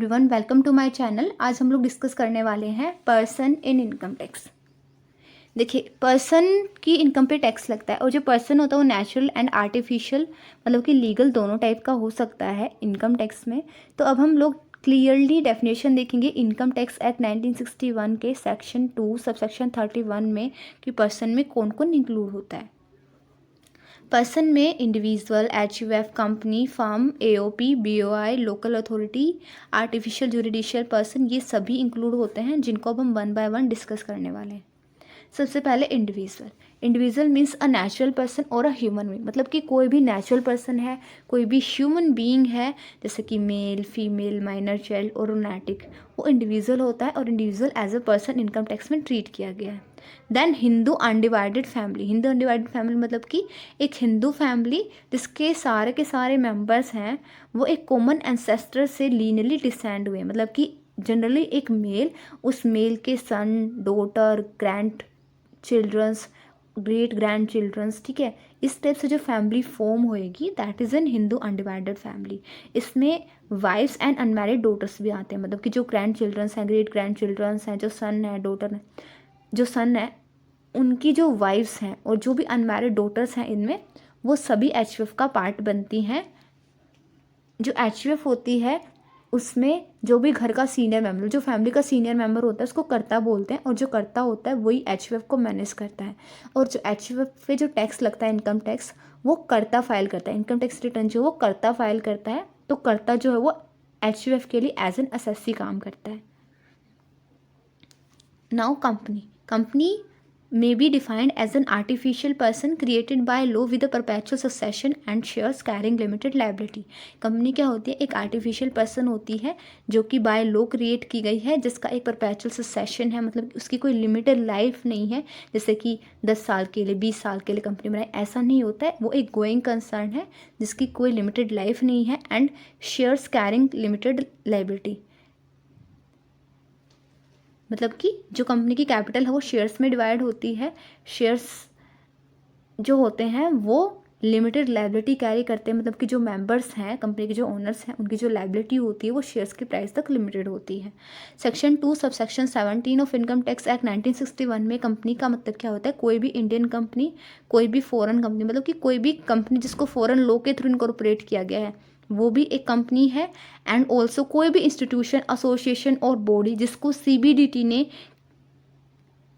Everyone, welcome to my channel. आज हम लोग डिस्कस करने वाले हैं पर्सन इन इनकम टैक्स। देखिए, पर्सन की इनकम पे टैक्स लगता है और जो पर्सन होता है वो नेचुरल एंड आर्टिफिशियल मतलब कि लीगल दोनों टाइप का हो सकता है इनकम टैक्स में। तो अब हम लोग क्लियरली डेफिनेशन देखेंगे इनकम टैक्स एक्ट 1961 के सेक्शन 2 सबसेक्शन 31 में कि पर्सन में कौन कौन इंक्लूड होता है। पर्सन में individual, HUF, company, firm, AOP, BOI, local authority, artificial judicial person, ये सभी इंक्लूड होते हैं जिनको अब हम वन बाय वन डिस्कस करने वाले हैं। सबसे पहले individual. Individual means a natural person और अ ह्यूमन बीइंग, मतलब कि कोई भी नेचुरल पर्सन है, कोई भी ह्यूमन बीइंग है, जैसे कि मेल, फीमेल, माइनर चाइल्ड और रोनेटिक, वो इंडिविजुअल होता है और individual as a person income tax में ट्रीट किया गया है। Then Hindu undivided family. Hindu undivided family मतलब कि एक हिंदू फैमिली जिसके सारे के सारे मेंबर्स हैं वो एक कॉमन एंसेस्टर से लीनियरली डिसेंड हुए, मतलब कि जनरली एक मेल, उस मेल के son, daughter, grand childrens, great grand childrens, ठीक है, इस टाइप से जो फैमिली फॉर्म होएगी that is an Hindu undivided family. इसमें वाइफ्स एंड अनमैरिड डॉटर्स भी आते हैं, मतलब कि जो ग्रैंड चिल्ड्रंस हैं, ग्रेट ग्रैंड चिल्ड्रंस हैं, जो सन है, डॉटर है, जो सन है उनकी जो वाइफ्स हैं और जो भी अनमैरिड डॉटर्स हैं इनमें, वो सभी एचयूएफ का पार्ट बनती हैं। जो एचयूएफ होती है उसमें जो भी घर का सीनियर मेंबर, जो फैमिली का सीनियर मेंबर होता है उसको कर्ता बोलते हैं और जो कर्ता होता है वही एचयूएफ को मैनेज करता है। और जो एचयूएफ पे जो टैक्स लगता है इनकम टैक्स, वो कर्ता फाइल करता है। इनकम टैक्स रिटर्न जो वो कर्ता फाइल करता है, तो कर्ता जो है वो एचयूएफ के लिए एज एन एसएससी काम करता है। Now company may be defined as an artificial person created by law with a perpetual succession and shares carrying limited liability। Company क्या होती है? एक आर्टिफिशियल पर्सन होती है जो कि बाय लॉ क्रिएट की गई है, जिसका एक परपेचुअल सक्सेशन है, मतलब उसकी कोई लिमिटेड लाइफ नहीं है, जैसे कि 10 साल के लिए, 20 साल के लिए कंपनी बनाए, ऐसा नहीं होता है। वो एक गोइंग कंसर्न है जिसकी कोई लिमिटेड लाइफ नहीं है and shares carrying limited liability, मतलब कि जो कंपनी की कैपिटल है वो शेयर्स में डिवाइड होती है। शेयर्स जो होते हैं वो लिमिटेड लायबिलिटी कैरी करते हैं, मतलब कि जो मेंबर्स हैं कंपनी के, जो ओनर्स हैं, उनकी जो लायबिलिटी होती है वो शेयर्स की प्राइस तक लिमिटेड होती है। Section 2 subsection 17 of income tax act 1961 में कंपनी का मतलब क्या होता है? कोई भी इंडियन कंपनी, कोई भी फॉरेन कंपनी, मतलब कि कोई भी कंपनी जिसको फॉरेन लॉ के थ्रू इनकॉर्पोरेट किया गया है वो भी एक कंपनी है। एंड ऑल्सो कोई भी इंस्टीट्यूशन, एसोसिएशन और बॉडी जिसको सीबीडीटी ने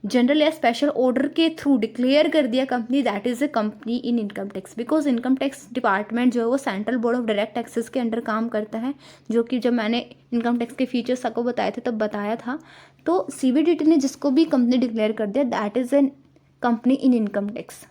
जनरल या स्पेशल ऑर्डर के थ्रू डिक्लेयर कर दिया company, that is a company in income tax. Because income tax department जो है वो central board of direct taxes के अंडर काम करता है, जो कि जब मैंने इनकम टैक्स के फीचर्स आपको बताए थे तब बताया था। तो सीबीडीटी ने जिसको भी कंपनी डिक्लेयर कर दिया that is N company in income tax.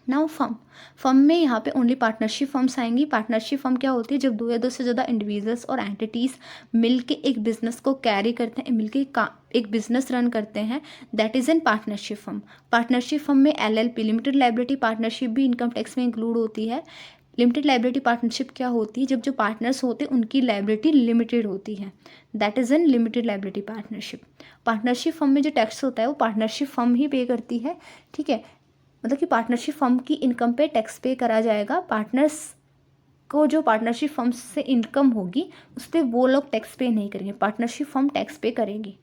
Now firm में यहाँ पे ओनली पार्टनरशिप फर्म्स आएंगी। पार्टनरशिप फर्म क्या होती है? जब दो या दो से ज़्यादा इंडिविजुअल्स और एंटिटीज़ मिलके एक बिजनेस को कैरी करते हैं, मिलके एक बिजनेस रन करते हैं, that is N partnership firm. Partnership firm में एलएलपी, लिमिटेड लायबिलिटी पार्टनरशिप भी इनकम टैक्स में इंक्लूड होती है। लिमिटेड लायबिलिटी पार्टनरशिप क्या होती है? जब जो पार्टनर्स होते हैं उनकी लायबिलिटी लिमिटेड होती है, that is N limited liability partnership. Partnership firm में जो टैक्स होता है वो पार्टनरशिप फर्म ही पे करती है, ठीक है, मतलब कि पार्टनरशिप फर्म की इनकम पे टैक्स पे करा जाएगा। पार्टनर्स को जो पार्टनरशिप फर्म से इनकम होगी उस पर वो लोग टैक्स पे नहीं करेंगे, पार्टनरशिप फर्म टैक्स पे करेगी।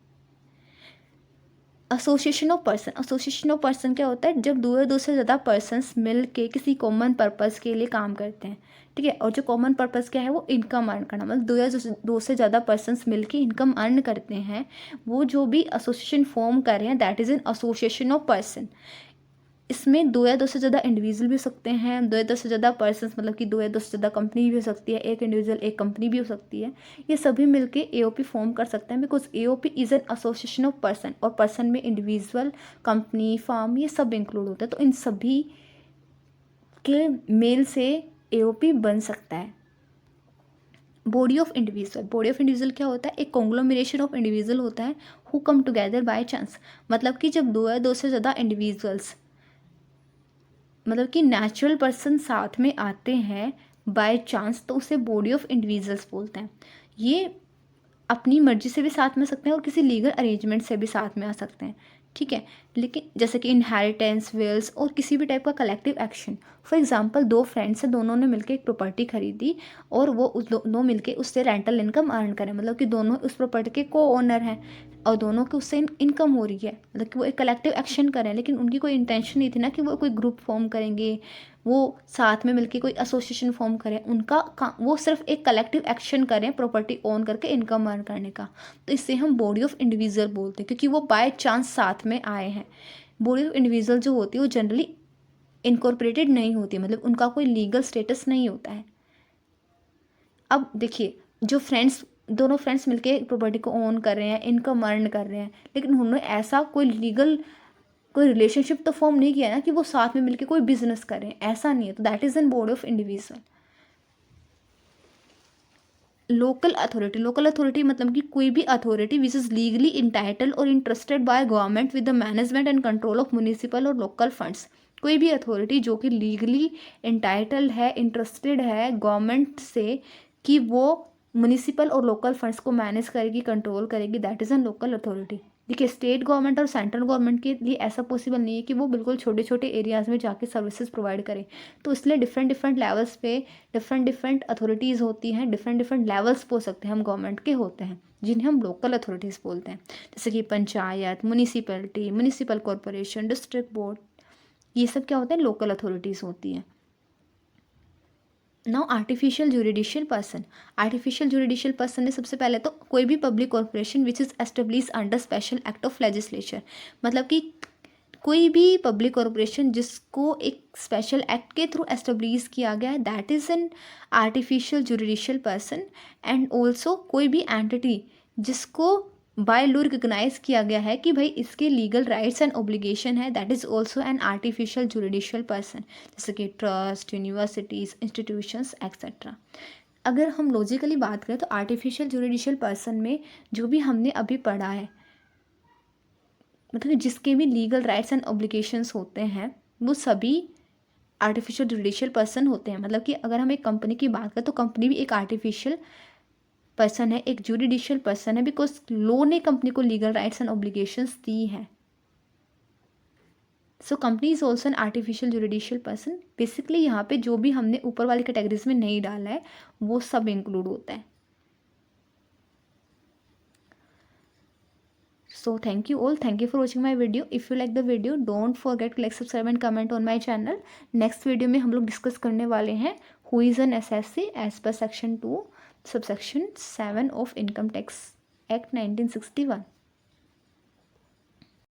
Association of person. Association of person क्या होता है? जब दो से ज़्यादा पर्सनस मिल के किसी कॉमन पर्पज़ के लिए काम करते हैं, ठीक है, और जो कॉमन पर्पज़ क्या है वो इनकम अर्न करना, मतलब दो से ज़्यादा पर्सनस मिल के इनकम अर्न करते हैं, वो जो भी एसोसिएशन फॉर्म कर रहे हैं that is an association of person. इसमें दो या दो से ज़्यादा इंडिविजुअल भी हो सकते हैं, दो या दो से ज़्यादा पर्सनस, मतलब कि दो या दो से ज़्यादा कंपनी भी हो सकती है, एक इंडिविजुअल एक कंपनी भी हो सकती है, ये सभी मिलके एओपी फॉर्म कर सकते हैं। Because AOP is an association of person, और पर्सन में इंडिविजुअल, कंपनी, फर्म, ये सब इंक्लूड होता है, तो इन सभी के मेल से एओपी बन सकता है। Body of individual. Body of individual क्या होता है? एक कॉन्ग्लोमरेशन ऑफ इंडिविजुअल होता है who come together by chance, मतलब कि जब दो या दो से ज़्यादा इंडिविजुअल्स, मतलब कि नेचुरल पर्सन साथ में आते हैं बाय चांस, तो उसे बॉडी ऑफ इंडिविजुअल्स बोलते हैं। ये अपनी मर्जी से भी साथ में आ सकते हैं और किसी लीगल अरेंजमेंट से भी साथ में आ सकते हैं, ठीक है, लेकिन जैसे कि इनहेरिटेंस, विल्स और किसी भी टाइप का collective action for example 2 friends हैं, दोनों ने मिलकर एक प्रॉपर्टी खरीदी और वो उस दोनों मिलके उससे रेंटल इनकम अर्न करें, मतलब कि दोनों उस प्रॉपर्टी के को ओनर हैं और दोनों को उससे इनकम हो रही है, मतलब कि वो एक कलेक्टिव एक्शन करें। लेकिन उनकी कोई इंटेंशन नहीं थी ना कि वो कोई ग्रुप फॉर्म करेंगे, वो साथ में मिलके कोई एसोसिएशन फॉर्म करें, वो सिर्फ एक कलेक्टिव एक्शन करें प्रॉपर्टी ओन करके इनकम अर्न करने का। तो इससे हम बॉडी ऑफ इंडिविजुअल बोलते हैं, क्योंकि वो बाय चांस साथ में आए हैं। बॉडी ऑफ इंडिविजुअल जो होती है वो जनरली इनकॉर्पोरेटेड नहीं होती, मतलब उनका कोई लीगल स्टेटस नहीं होता है। अब देखिए, जो दोनों फ्रेंड्स मिलके प्रॉपर्टी को ओन कर रहे हैं, इनकम अर्न कर रहे हैं, लेकिन उन्होंने ऐसा कोई रिलेशनशिप तो फॉर्म नहीं किया ना कि वो साथ में मिलके कोई बिजनेस करें, ऐसा नहीं है। तो that is an body of individual. Local authority मतलब कि कोई भी authority which is legally entitle और interested by government with the management and control of municipal और लोकल फंड्स। कोई भी अथॉरिटी जो कि लीगली इंटाइटल है, इंटरेस्टेड है गवर्नमेंट से कि वो म्यूनिसिपल और लोकल फंड्स को मैनेज करेगी, कंट्रोल करेगी, that is an local authority. देखिए, स्टेट गवर्नमेंट और सेंट्रल गवर्नमेंट के लिए ऐसा पॉसिबल नहीं है कि वो बिल्कुल छोटे छोटे एरियाज़ में जाके सर्विसेज प्रोवाइड करें। तो इसलिए डिफरेंट डिफरेंट लेवल्स पे डिफरेंट अथॉरिटीज़ होती हैं, डिफरेंट लेवल्स बोल सकते हैं हम गवर्नमेंट के होते हैं, जिन्हें हम लोकल अथॉरिटीज़ बोलते हैं। जैसे कि panchayat, municipality, municipal corporation, district board, ये सब क्या होते हैं, लोकल अथॉरिटीज़ होती हैं। नाउ आर्टिफिशियल जुरिडिशियल पर्सन में सबसे पहले तो कोई भी public corporation which is establish under special act of legislature, मतलब कि कोई भी पब्लिक कॉर्पोरेशन जिसको एक स्पेशल एक्ट के थ्रू एस्टेब्लिश किया गया है, that is an artificial juridical person. And also कोई भी एंटिटी जिसको बाय लॉ रिकग्नाइज किया गया है कि भाई इसके लीगल राइट्स एंड ऑब्लिगेशन है, that is also an artificial juridical person, जैसे कि ट्रस्ट, यूनिवर्सिटीज़, इंस्टीट्यूशंस एक्सेट्रा। अगर हम लॉजिकली बात करें तो आर्टिफिशियल जुरिडिशियल पर्सन में जो भी हमने अभी पढ़ा है, मतलब जिसके भी लीगल राइट्स एंड ऑब्लिगेशंस होते हैं, वो सभी आर्टिफिशियल जुडिशियल पर्सन होते हैं। मतलब कि अगर हम एक कंपनी की बात करें तो कंपनी भी एक आर्टिफिशियल पर्सन है, एक जुडिशियल पर्सन है, बिकॉज लॉ ने कंपनी को लीगल राइट्स एंड ऑब्लिगेशंस दी हैं। So company is also an artificial judicial person. Basically यहाँ पे जो भी हमने ऊपर वाली कैटेगरीज में नहीं डाला है वो सब इंक्लूड होता है। So thank you all. Thank you for watching my video. If you like the video, don't forget to like, subscribe and comment on my channel. Next video में हम लोग डिस्कस करने वाले हैं who is an SSC as per section 2 subsection 7 of Income Tax Act 1961.